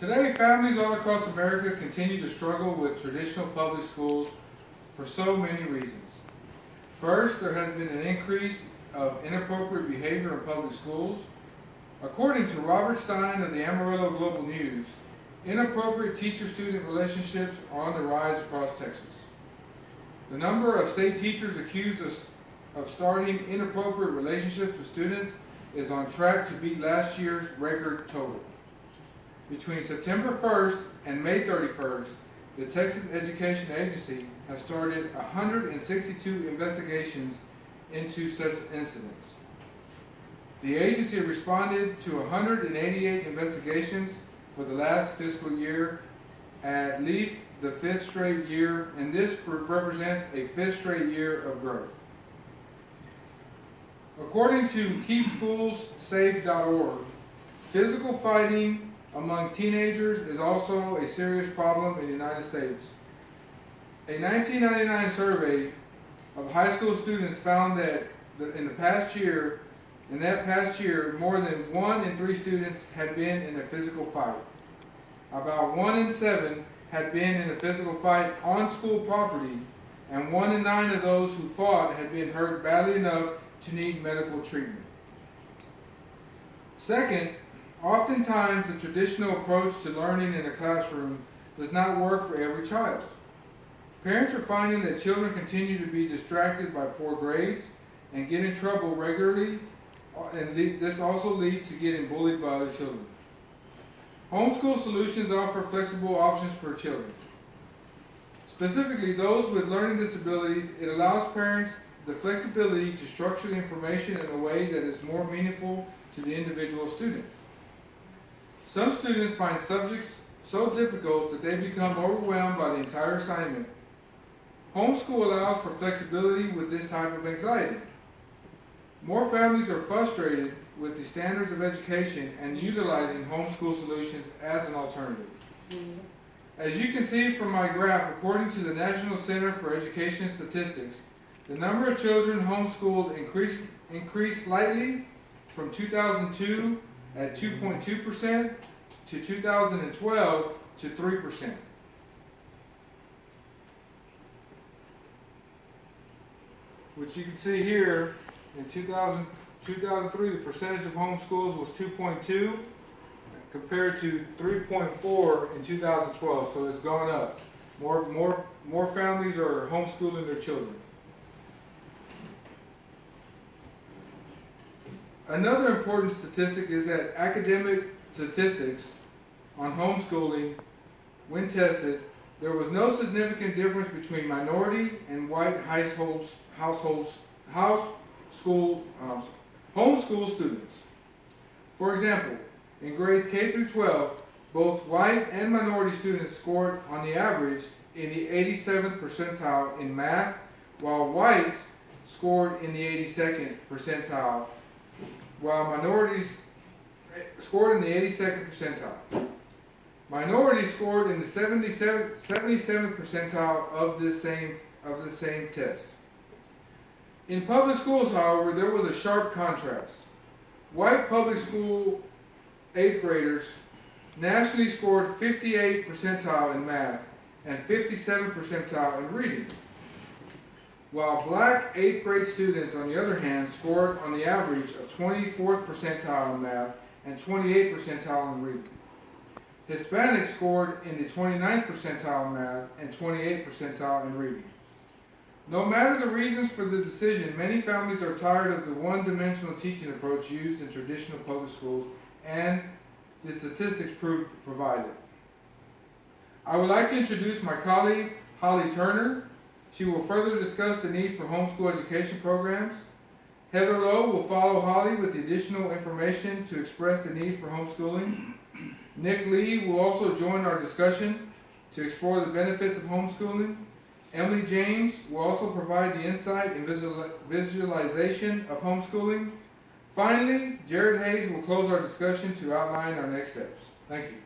Today, families all across America continue to struggle with traditional public schools for so many reasons. First, there has been an increase of inappropriate behavior in public schools. According to Robert Stein of the Amarillo Global News, inappropriate teacher-student relationships are on the rise across Texas. The number of state teachers accused of starting inappropriate relationships with students is on track to beat last year's record total. Between September 1st and May 31st, the Texas Education Agency has started 162 investigations into such incidents. The agency responded to 188 investigations for the last fiscal year, at least the fifth straight year, and this represents a fifth straight year of growth. According to KeepSchoolsSafe.org, physical fighting among teenagers is also a serious problem in the United States. A 1999 survey of high school students found that in that past year, more than 1 in 3 students had been in a physical fight. About 1 in 7 had been in a physical fight on school property, and 1 in 9 of those who fought had been hurt badly enough to need medical treatment. Second, oftentimes the traditional approach to learning in a classroom does not work for every child. Parents are finding that children continue to be distracted by poor grades and get in trouble regularly, and this also leads to getting bullied by other children. Homeschool solutions offer flexible options for children. Specifically, those with learning disabilities, it allows parents the flexibility to structure the information in a way that is more meaningful to the individual student. Some students find subjects so difficult that they become overwhelmed by the entire assignment. Homeschool allows for flexibility with this type of anxiety. More families are frustrated with the standards of education and utilizing homeschool solutions as an alternative. As you can see from my graph, according to the National Center for Education Statistics, the number of children homeschooled increased slightly from 2002 at 2.2% to 2012 to 3%. Which you can see here, in 2003, the percentage of homeschools was 2.2 compared to 3.4 in 2012, so it's gone up. More families are homeschooling their children. Another important statistic is that academic statistics on homeschooling, when tested, there was no significant difference between minority and white homeschool students. For example, in grades K through 12, both white and minority students scored on the average in the 87th percentile in math, while whites scored in the 82nd percentile, while minorities scored in the 82nd percentile. Minorities scored in the 77th percentile of this same test. In public schools, however, there was a sharp contrast. White public school 8th graders nationally scored 58th percentile in math and 57th percentile in reading, while black 8th grade students, on the other hand, scored on the average of 24th percentile in math and 28th percentile in reading. Hispanics scored in the 29th percentile in math and 28th percentile in reading. No matter the reasons for the decision, many families are tired of the one-dimensional teaching approach used in traditional public schools, and the statistics provide it. I would like to introduce my colleague, Holly Turner. She will further discuss the need for homeschool education programs. Heather Lowe will follow Holly with the additional information to express the need for homeschooling. Nick Lee will also join our discussion to explore the benefits of homeschooling. Emily James will also provide the insight and visualization of homeschooling. Finally, Jared Hayes will close our discussion to outline our next steps. Thank you.